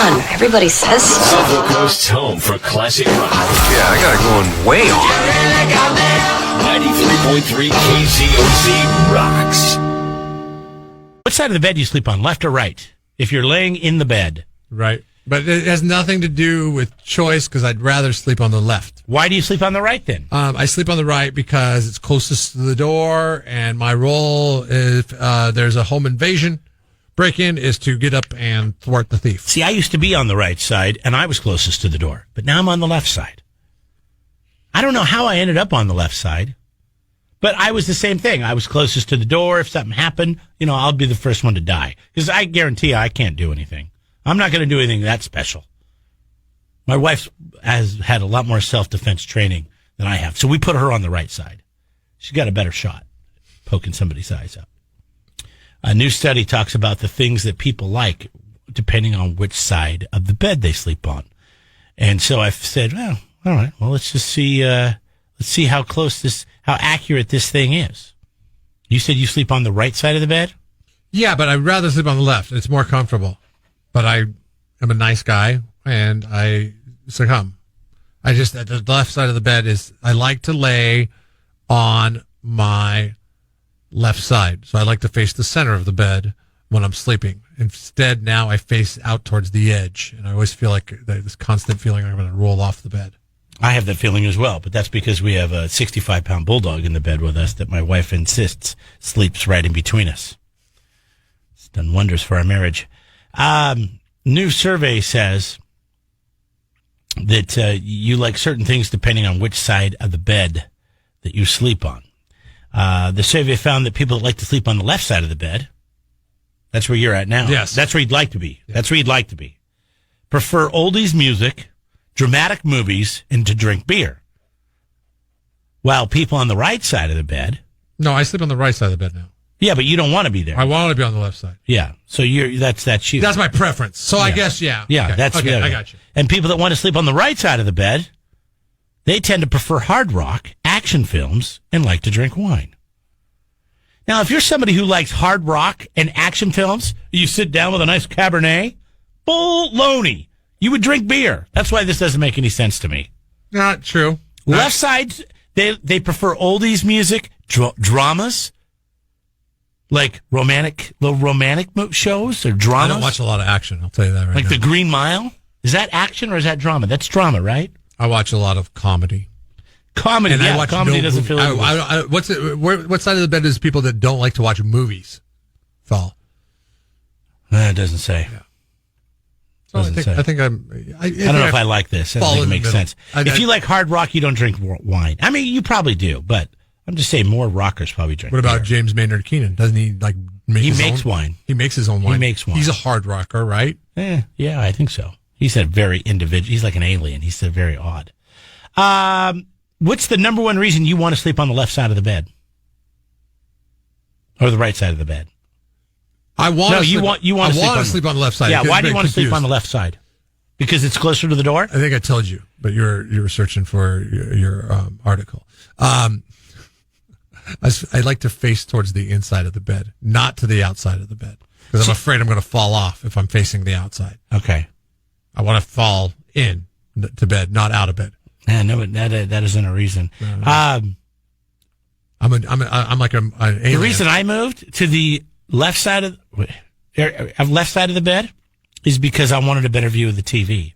on. Everybody says so. Suffolk Coast's home for classic rock. Yeah, I got it going way on. 93.3 KZOZ rocks. What side of the bed do you sleep on, left or right? If you're laying in the bed. Right. But it has nothing to do with choice because I'd rather sleep on the left. Why do you sleep on the right then? I sleep on the right because it's closest to the door, and my role, if there's a home invasion break-in, is to get up and thwart the thief. See, I used to be on the right side, and I was closest to the door. But now I'm on the left side. I don't know how I ended up on the left side, but I was the same thing. I was closest to the door. If something happened, I'll be the first one to die. Because I guarantee you I can't do anything. I'm not going to do anything that special. My wife has had a lot more self-defense training than I have, so we put her on the right side. She's got a better shot poking somebody's eyes out. A new study talks about the things that people like depending on which side of the bed they sleep on. And so I've said, well, all right, well, let's just see, how accurate this thing is. You said you sleep on the right side of the bed? Yeah, but I'd rather sleep on the left. It's more comfortable. But I am a nice guy, and I succumb. The left side of the bed I like to lay on my left side. So I like to face the center of the bed when I'm sleeping. Instead, now I face out towards the edge, and I always feel like this constant feeling I'm going to roll off the bed. I have that feeling as well, but that's because we have a 65-pound bulldog in the bed with us that my wife insists sleeps right in between us. It's done wonders for our marriage. New survey says that you like certain things depending on which side of the bed that you sleep on. The survey found that people that like to sleep on the left side of the bed, that's where you're at now. Yes. That's where you'd like to be. Yeah. That's where you'd like to be. Prefer oldies music, dramatic movies, and to drink beer. While people on the right side of the bed. No, I sleep on the right side of the bed now. Yeah, but you don't want to be there. I want to be on the left side. Yeah, so that's you. That's my preference. So I guess, yeah. Yeah, okay. that's okay. I got you. And people that want to sleep on the right side of the bed, they tend to prefer hard rock, action films, and like to drink wine. Now, if you're somebody who likes hard rock and action films, you sit down with a nice Cabernet, baloney. You would drink beer. That's why this doesn't make any sense to me. Not true. Left side, they prefer oldies music, dramas. Like romantic shows or dramas? I don't watch a lot of action, I'll tell you that right now. Like The Green Mile? Is that action or is that drama? That's drama, right? I watch a lot of comedy. Comedy, and I watch comedy doesn't feel like what side of the bed is people that don't like to watch movies fall? It doesn't say. Yeah. So I don't know if I like this. I don't think it makes sense. If you like hard rock, you don't drink wine. I mean, you probably do, but I'm just saying more rockers probably drink. What about beer. James Maynard Keenan? Doesn't he makes wine? He makes his own wine. He makes wine. He's a hard rocker, right? Yeah, I think so. He's a very individual. He's like an alien. He's very odd. What's the number one reason you want to sleep on the left side of the bed? Or the right side of the bed? I want to sleep on the left side. Yeah, why do you want to sleep on the left side? Because it's closer to the door? I think I told you, but you were searching for your article. I like to face towards the inside of the bed, not to the outside of the bed, because I'm afraid I'm going to fall off if I'm facing the outside. Okay. I want to fall in to bed, not out of bed. No, but that isn't a reason. I'm like an alien. The reason I moved to the left side of the bed is because I wanted a better view of the TV.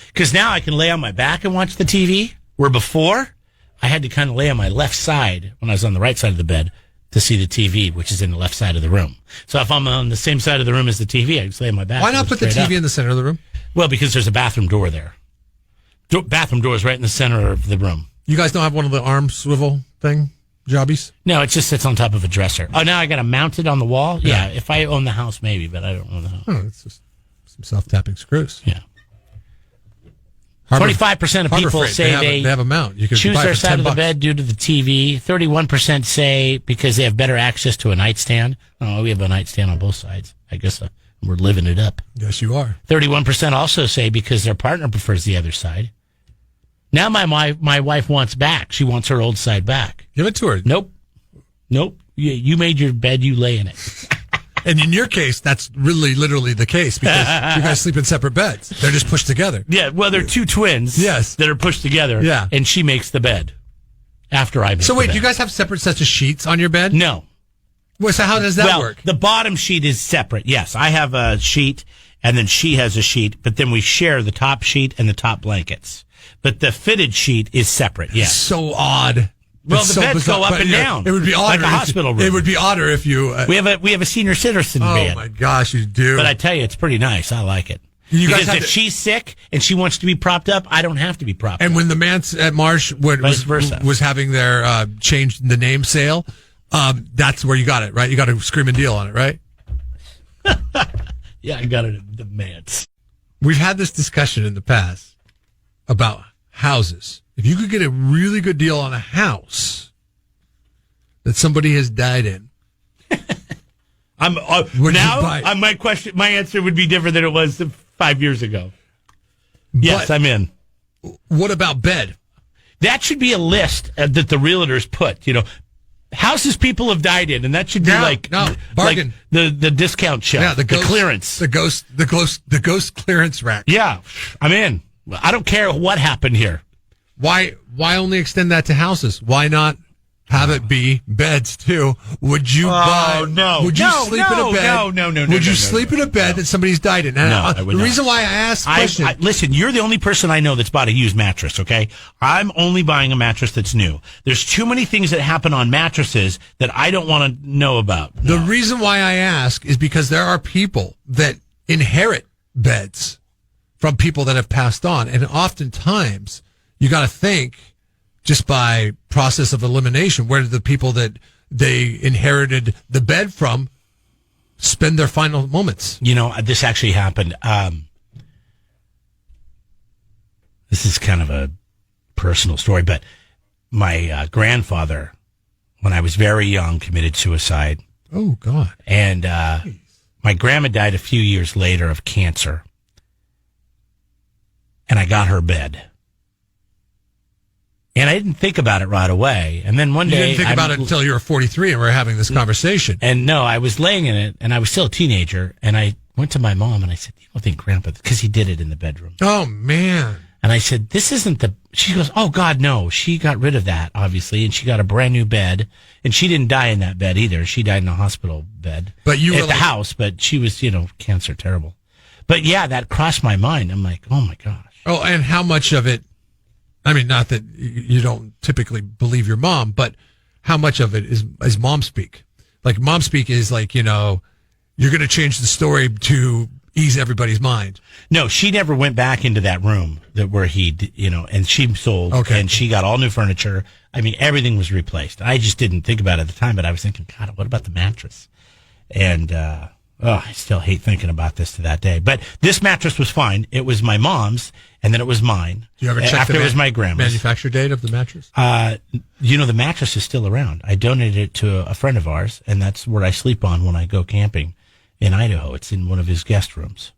Because now I can lay on my back and watch the TV, where before I had to kind of lay on my left side when I was on the right side of the bed to see the TV, which is in the left side of the room. So if I'm on the same side of the room as the TV, I just lay on my back. Why not put the TV in the center of the room? Well, because there's a bathroom door there. Bathroom door is right in the center of the room. You guys don't have one of the arm swivel thing jobbies? No, it just sits on top of a dresser. Oh, now I got to mount it on the wall? Yeah, if I own the house, maybe, but I don't own the house. Oh, it's just some self-tapping screws. Yeah. 25% of people say they have a mount. You can choose their side of the bed due to the TV. 31% say because they have better access to a nightstand. Oh, we have a nightstand on both sides. I guess we're living it up. Yes, you are. 31% also say because their partner prefers the other side. Now my wife wants back. She wants her old side back. Give it to her. Nope. You made your bed. You lay in it. And in your case, that's really literally the case because you guys sleep in separate beds. They're just pushed together. Yeah, well, they're two twins. Yes. That are pushed together. Yeah. And she makes the bed after I make So the wait, bed. do you guys have separate sets of sheets on your bed? No. Well, so how does that well, work? The bottom sheet is separate. Yes, I have a sheet, and then she has a sheet, but then we share the top sheet and the top blankets. But the fitted sheet is separate. Yes. So odd. Well, It's the so beds bizarre. go up But, and yeah, down, It would be like odder. a hospital room. It would be odder if you. We have a senior citizen Oh bed. my gosh, you do. But I tell you, it's pretty nice. I like it. You guys Because have if to- she's sick and she wants to be propped up, I don't have to be propped And up. when the Mance at Marsh Vice versa. was having their change the name sale, that's where you got it, right? You got a screaming deal on it, right? Yeah, I got it at the Mance. We've had this discussion in the past about houses. If you could get a really good deal on a house that somebody has died in, I'm Would you buy it? my question, my answer would be different than it was 5 years ago. Yes, But- I'm in. what about bed? That should be a list that the realtors put. You know, houses people have died in, and that should be No, bargain. like the discount shelf, Yeah, the ghost, clearance. the ghost clearance rack. Yeah, I'm in. I don't care what happened here. Why only extend that to houses? Why not have it be beds too? Would you buy? no. Would you No, sleep in no, a bed? no, Would you sleep in a bed that somebody's died in? And No, I would the not. reason why I asked the question. Listen, you're the only person I know that's bought a used mattress, okay? I'm only buying a mattress that's new. There's too many things that happen on mattresses that I don't want to know about. The reason why I ask is because there are people that inherit beds from people that have passed on. And oftentimes you got to think just by process of elimination, where did the people that they inherited the bed from spend their final moments? You know, this actually happened. This is kind of a personal story, but my grandfather, when I was very young, committed suicide. Oh, God. And my grandma died a few years later of cancer. And I got her bed. And I didn't think about it right away. And then one You day... didn't think about it until you were 43 and we were having this conversation. And no, I was laying in it, and I was still a teenager, and I went to my mom, and I said, you don't think Grandpa... Because he did it in the bedroom. Oh, man. And I said, this isn't the... She goes, oh, God, no. She got rid of that, obviously, and she got a brand new bed. And she didn't die in that bed either. She died in a hospital bed. But you were at the house, but she was, cancer, terrible. But yeah, that crossed my mind. I'm like, oh, my gosh. Oh, and how much of it... I mean, not that you don't typically believe your mom, but how much of it is mom speak? Like, mom speak is like, you're going to change the story to ease everybody's mind. No, she never went back into that room where he, and she sold, Okay. and she got all new furniture. I mean, everything was replaced. I just didn't think about it at the time, but I was thinking, God, what about the mattress? And, I still hate thinking about this to that day. But this mattress was fine. It was my mom's, and then it was mine. Do you ever check after the it was my grandma's? manufacture date of the mattress? The mattress is still around. I donated it to a friend of ours, and that's where I sleep on when I go camping in Idaho. It's in one of his guest rooms.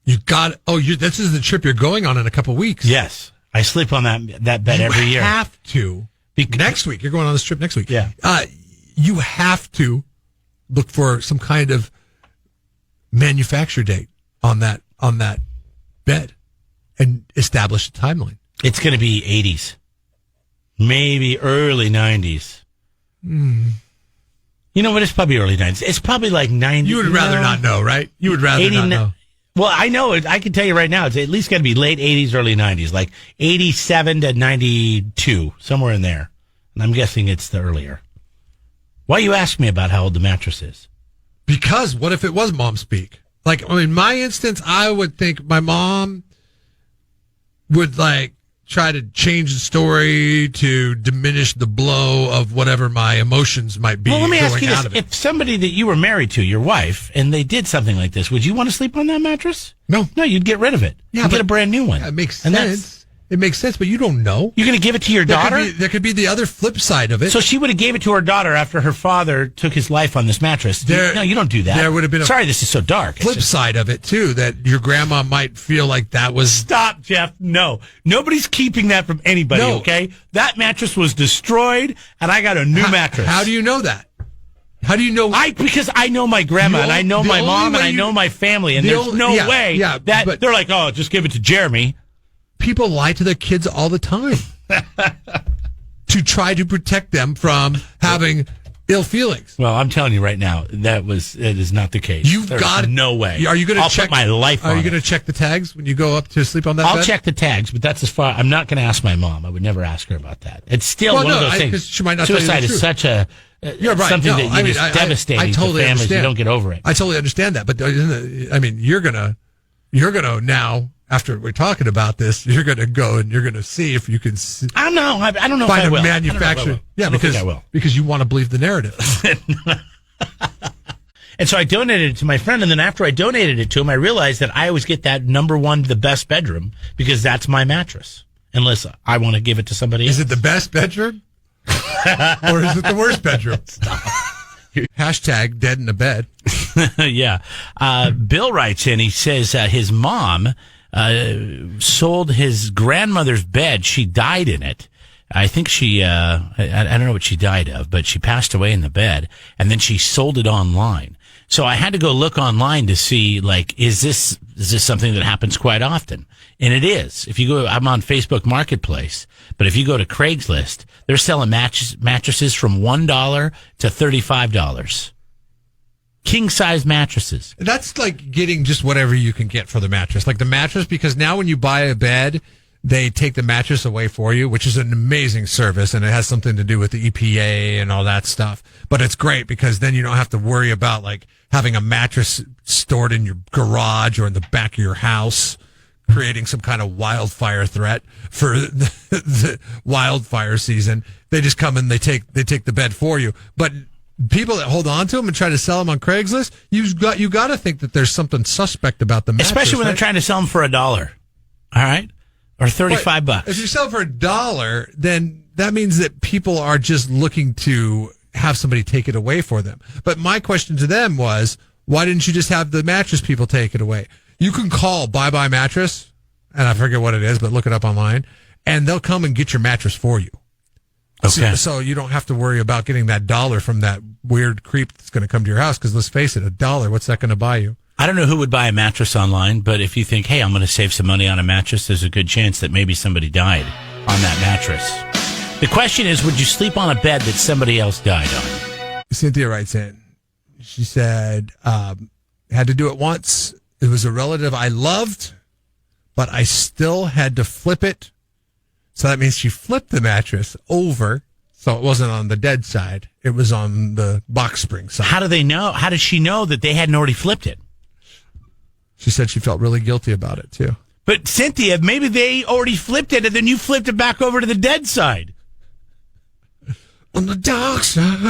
You got, this is the trip you're going on in a couple weeks. Yes. I sleep on that bed every year. You have to. Next week. You're going on this trip next week. Yeah. You have to look for some kind of manufacture date on that bed and establish a timeline. It's going to be 80s, maybe early 90s. You know what? It's probably early 90s. It's probably like 90s. You would rather not know, right? You would rather not know. Well, I know it. I can tell you right now, it's at least going to be late 80s, early 90s, like 87 to 92, somewhere in there. And I'm guessing it's the earlier. Why you ask me about how old the mattress is? Because what if it was mom speak? Like, in my instance, I would think my mom would try to change the story to diminish the blow of whatever my emotions might be. Well, let me ask you out this. of it. If somebody that you were married to, your wife, and they did something like this, would you want to sleep on that mattress? No. No, you'd get rid of it. Yeah, You'd get but- a brand new one. It makes And sense. It makes sense, but you don't know. You're going to give it to your daughter? There could be the other flip side of it. So she would have gave it to her daughter after her father took his life on this mattress. No, you don't do that. There would have been a Sorry, this is so dark. It's flip just- side of it too, that your grandma might feel like that was Stop, Jeff. No. Nobody's keeping that from anybody, No. okay? That mattress was destroyed, and I got a new mattress. How do you know that? How do you know? Because I know my grandma The and I only- know the my only mom and way I you- know my family, and the there's only- no yeah, way yeah, that but- they're like, oh, just give it to Jeremy. People lie to their kids all the time to try to protect them from having ill feelings. Well, I'm telling you right now, it is not the case. You've There's got no way. Are you going to I'll check put my life Are on you it. going to check the tags when you go up to sleep on that bed? I'll check the tags, but that's as far. I'm not going to ask my mom. I would never ask her about that. It's still Well, one of no, those 'cause things. she might not tell you the Suicide is truth. such a You're right. something No, that I mean, is devastating I totally to families. understand. You don't get over it. I totally understand that, but I mean, you're gonna now, after we're talking about this, you're gonna go and you're gonna see if you can I don't know. I don't know if find I a will. I manufacturer. don't know if I will. Yeah, I don't because think I will. because you want to believe the narrative. And so I donated it to my friend, and then after I donated it to him, I realized that I always get that number one, the best bedroom, because that's my mattress. Unless I want to give it to somebody else. Is it the best bedroom, or is it the worst bedroom? Hashtag dead in the bed. Yeah. Bill writes in, he says his mom sold his grandmother's bed. She died in it. I think I don't know what she died of, but she passed away in the bed, and then she sold it online. So I had to go look online to see, like, is this something that happens quite often? And it is. If you go, I'm on Facebook Marketplace, but if you go to Craigslist, they're selling mattresses from $1 to $35. King size mattresses. That's like getting just whatever you can get for the mattress. Like the mattress, because now when you buy a bed, they take the mattress away for you, which is an amazing service, and it has something to do with the EPA and all that stuff. But it's great because then you don't have to worry about like having a mattress stored in your garage or in the back of your house, creating some kind of wildfire threat for the wildfire season. They just come and they take the bed for you. But people that hold on to them and try to sell them on Craigslist, you got to think that there's something suspect about the mattress, Especially when right? they're trying to sell them for $1. All right? Or $35 bucks. If you sell for $1, then that means that people are just looking to have somebody take it away for them. But my question to them was, why didn't you just have the mattress people take it away? You can call Bye Bye Mattress, and I forget what it is, but look it up online, and they'll come and get your mattress for you. Okay. So you don't have to worry about getting that $1 from that weird creep that's going to come to your house, because let's face it, $1, what's that going to buy you? I don't know who would buy a mattress online, but if you think, hey, I'm going to save some money on a mattress, there's a good chance that maybe somebody died on that mattress. The question is, would you sleep on a bed that somebody else died on? Cynthia writes in. She said, had to do it once. It was a relative I loved, but I still had to flip it. So that means she flipped the mattress over. So it wasn't on the dead side. It was on the box spring side. How do they know? How does she know that they hadn't already flipped it? She said she felt really guilty about it, too. But Cynthia, maybe they already flipped it and then you flipped it back over to the dead side. On the dark side.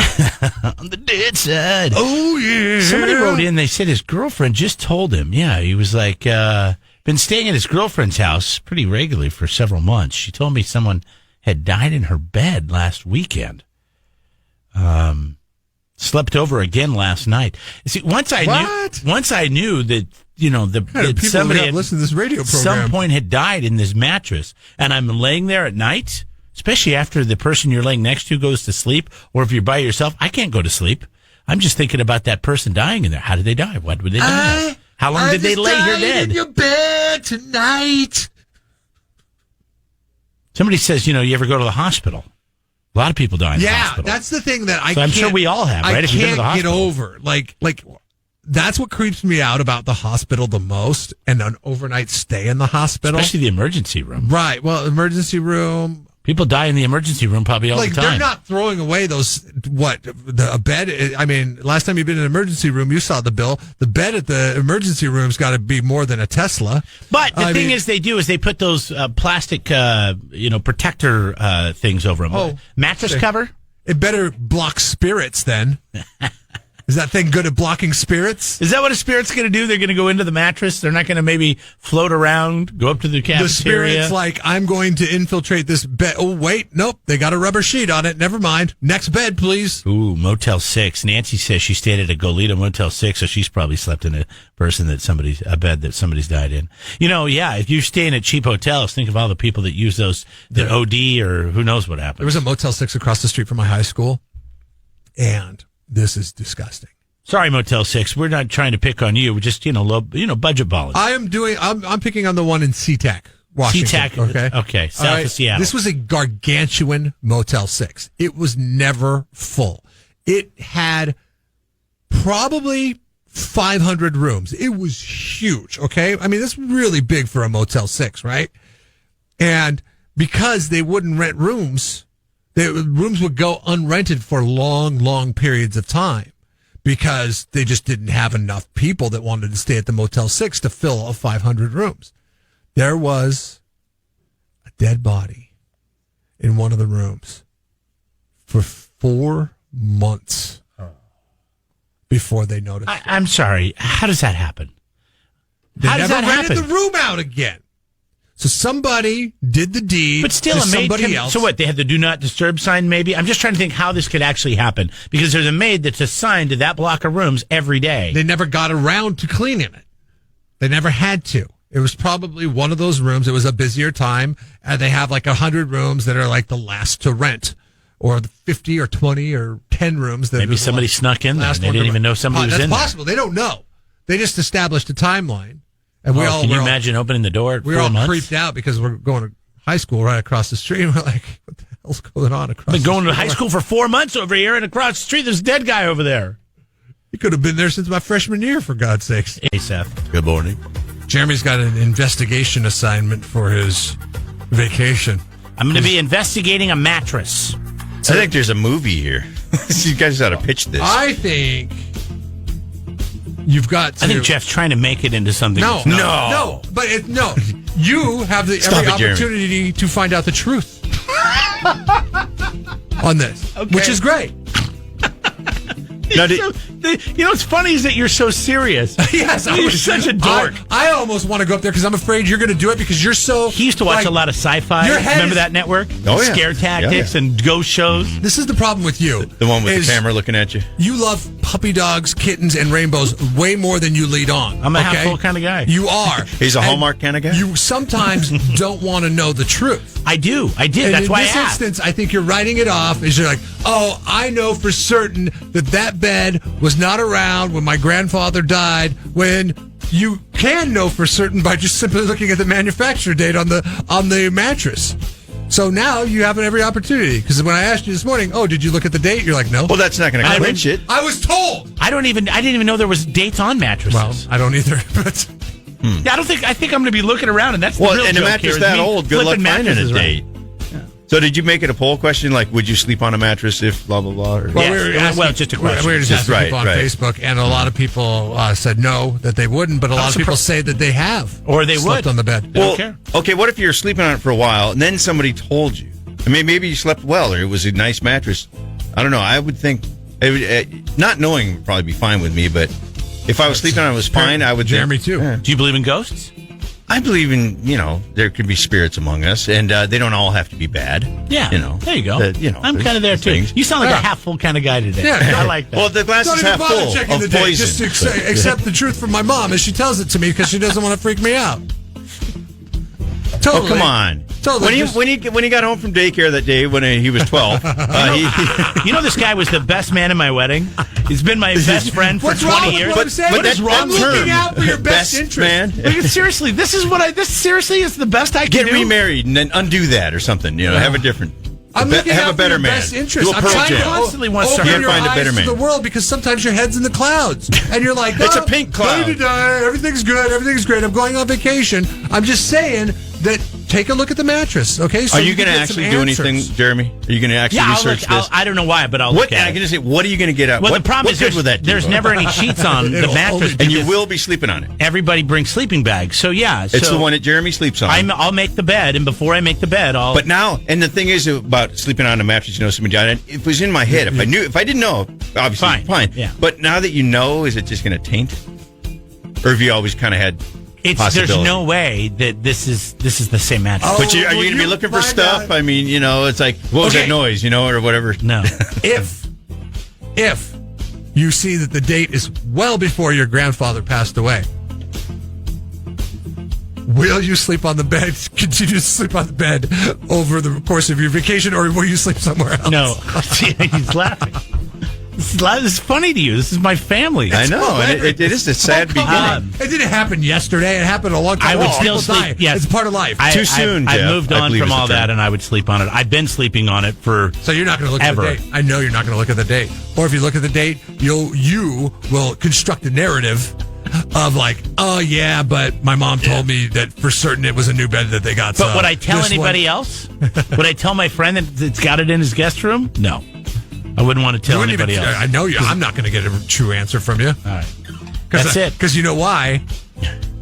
On the dead side. Oh, yeah. Somebody wrote in, they said his girlfriend just told him. Yeah, he was like, been staying at his girlfriend's house pretty regularly for several months. She told me someone had died in her bed last weekend. Slept over again last night. See, once I knew that, you know, that somebody had listened to this radio program. some point had died in this mattress, and I'm laying there at night, especially after the person you're laying next to goes to sleep, or if you're by yourself, I can't go to sleep. I'm just thinking about that person dying in there. How did they die? What would they die? How long did they lay here dead? In your bed tonight. Somebody says, you know, you ever go to the hospital? A lot of people die in the hospital. That's the thing that So I'm sure we all have, right? I If you've been to the can't get hospital. over. Like that's what creeps me out about the hospital the most, and an overnight stay in the hospital. Especially the emergency room. Right. Well, emergency room. People die in the emergency room probably all Like the time. they're not throwing away those a bed. I mean, last time you've been in an emergency room, you saw the bill. The bed at the emergency room's got to be more than a Tesla. But the thing is, they put those plastic, protector things over them. Oh, mattress okay. cover. It better block spirits then. Is that thing good at blocking spirits? Is that what a spirit's going to do? They're going to go into the mattress. They're not going to maybe float around, go up to the cafeteria. The spirit's like, I'm going to infiltrate this bed. Oh, wait. Nope. They got a rubber sheet on it. Never mind. Next bed, please. Ooh, Motel 6. Nancy says she stayed at a Goleta Motel 6, so she's probably slept in a bed that somebody's died in. You know, yeah, if you're staying at cheap hotels, think of all the people that use those, that OD or who knows what happened. There was a Motel 6 across the street from my high school, and this is disgusting. Sorry, Motel 6. We're not trying to pick on you. We're just, low, budget balling. I'm picking on the one in SeaTac, Washington. SeaTac, okay, south of Seattle. This was a gargantuan Motel 6. It was never full. It had probably 500 rooms. It was huge, okay? I mean, that's really big for a Motel 6, right? And because they wouldn't rent rooms, rooms would go unrented for long, long periods of time because they just didn't have enough people that wanted to stay at the Motel 6 to fill all 500 rooms. There was a dead body in one of the rooms for 4 months before they noticed. I'm sorry. How does that happen? How does that happen? They never rented the room out again. So somebody did the deed. But still, to somebody else. So what? They had the do not disturb sign. Maybe I'm just trying to think how this could actually happen because there's a maid that's assigned to that block of rooms every day. They never got around to cleaning it. They never had to. It was probably one of those rooms. It was a busier time, and they have like 100 rooms that are like the last to rent, or the 50 or 20 or 10 rooms that maybe somebody snuck in there. And they didn't even know somebody was in there. That's possible. They don't know. They just established a timeline. And can you imagine opening the door at 4 months? We're all creeped out because we're going to high school right across the street. And we're like, what the hell's going on across the street? I've been going to high school for 4 months over here, and across the street, there's a dead guy over there. He could have been there since my freshman year, for God's sakes. Hey, Seth. Good morning. Jeremy's got an investigation assignment for his vacation. I'm going to be investigating a mattress. I think there's a movie here. You guys ought to pitch this. I think you've got to... I think Jeff's trying to make it into something. No. But you have every opportunity to find out the truth on this, which is great. Now, what's funny is that you're so serious. Yes, you're such a dork. I almost want to go up there because I'm afraid you're going to do it because you're so... He used to watch a lot of sci-fi. Remember that network? Oh, yeah. Scare Tactics and ghost shows. This is the problem with you. The one with the camera looking at you. You love puppy dogs, kittens, and rainbows way more than you lead on. I'm a half-full kind of guy. You are. He's a Hallmark kind of guy? You sometimes don't want to know the truth. I do. And that's why I asked. In this instance, I think you're writing it off as you're like, oh, I know for certain that bed was not around when my grandfather died, when you can know for certain by just simply looking at the manufacturer date on the mattress. So now you have every opportunity. Because when I asked you this morning, did you look at the date? You're like, no. Well, that's not going to clinch it. I was told. I didn't even know there was dates on mattresses. Well, I don't either. But yeah, I think I'm going to be looking around, and that's the real and joke a mattress here, that old, good luck finding a date. Yeah. So did you make it a poll question, like, would you sleep on a mattress if blah, blah, blah? Or? Just a question. We were just asking people on Facebook, and a lot of people said no, that they wouldn't, but a lot of people say that they have. Or they slept would. on the bed. Well, okay, what if you're sleeping on it for a while, and then somebody told you? I mean, maybe you slept well, or it was a nice mattress. I don't know. I would think, not knowing would probably be fine with me, but if I was sleeping on it was fine, I would Jeremy, too. Yeah. Do you believe in ghosts? I believe in, there could be spirits among us, and they don't all have to be bad. Yeah. There you go. I'm kind of there, too. things. You sound like a half-full kind of guy today. Yeah. I like that. Well, the glass Don't is even half bother full checking the of date. poison. Just accept the truth from my mom as she tells it to me because she doesn't want to freak me out. Totally. Oh, come on. Totally. When he got home from daycare that day when he was 12, this guy was the best man in my wedding. He's been my best friend for 20 years. What is wrong? I'm looking out for your best interest. Man. Seriously, this seriously is the best I can Get do. remarried and then undo that or something. Have a different. I'm looking have out a better for your man. best interest. Do a I'm Pearl trying to Jam. Constantly wants to open your find a better eyes man. to the world because sometimes your head's in the clouds and you're like, It's a pink cloud. ready to die. Everything's good. Everything's great. I'm going on vacation. I'm just saying that take a look at the mattress. Okay. So Are you going to actually do anything, Jeremy? Are you going to actually research this? I don't know why, but I'll look at it. I'm going to say, what are you going to get out? Well, the problem is there's never any sheets on the mattress. And you will be sleeping on it. Everybody brings sleeping bags. So, yeah. It's the one that Jeremy sleeps on. I'll make the bed, and before I make the bed, I'll... But now, and the thing is about sleeping on a mattress, somebody died. It was in my head. If I didn't know, obviously, fine. Yeah. But now that you know, is it just going to taint it? Or have you always kind of had There's no way that this is the same mattress. But are you going to be looking for stuff? I mean, it's like, what was that noise, or whatever? No. If you see that the date is well before your grandfather passed away, will you sleep on the bed, continue to sleep on the bed over the course of your vacation, or will you sleep somewhere else? No. He's laughing. This is funny to you. This is my family. I know, and it is a sad beginning. It didn't happen yesterday. It happened a long time I ago. would still People die. sleep. Yes, It's part of life. Too soon, I Jeff, moved I on believe from is the all term. that, and I would sleep on it. I've been sleeping on it for. So you're not going to look Ever. at the date. I know you're not going to look at the date. Or if you look at the date, you will construct a narrative of like, oh yeah, but my mom told me that for certain it was a new bed that they got. But so would I tell this anybody one- else? Would I tell my friend that's got it in his guest room? No, I wouldn't want to You tell wouldn't anybody even- else. I know you. I'm not going to get a true answer from you. All right, that's it. Because you know why?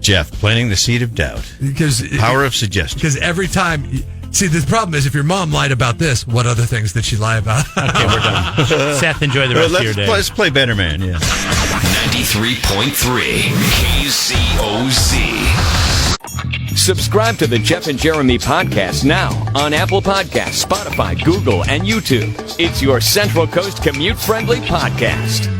Jeff, planting the seed of doubt. Because Power of suggestion. Because every time, see, the problem is if your mom lied about this, what other things did she lie about? Okay, we're done. Seth, enjoy the rest of your day. Let's play Better Man, yeah. 93.3 KZOZ. Subscribe to the Jeff and Jeremy podcast now on Apple Podcasts, Spotify, Google, and YouTube. It's your Central Coast commute-friendly podcast.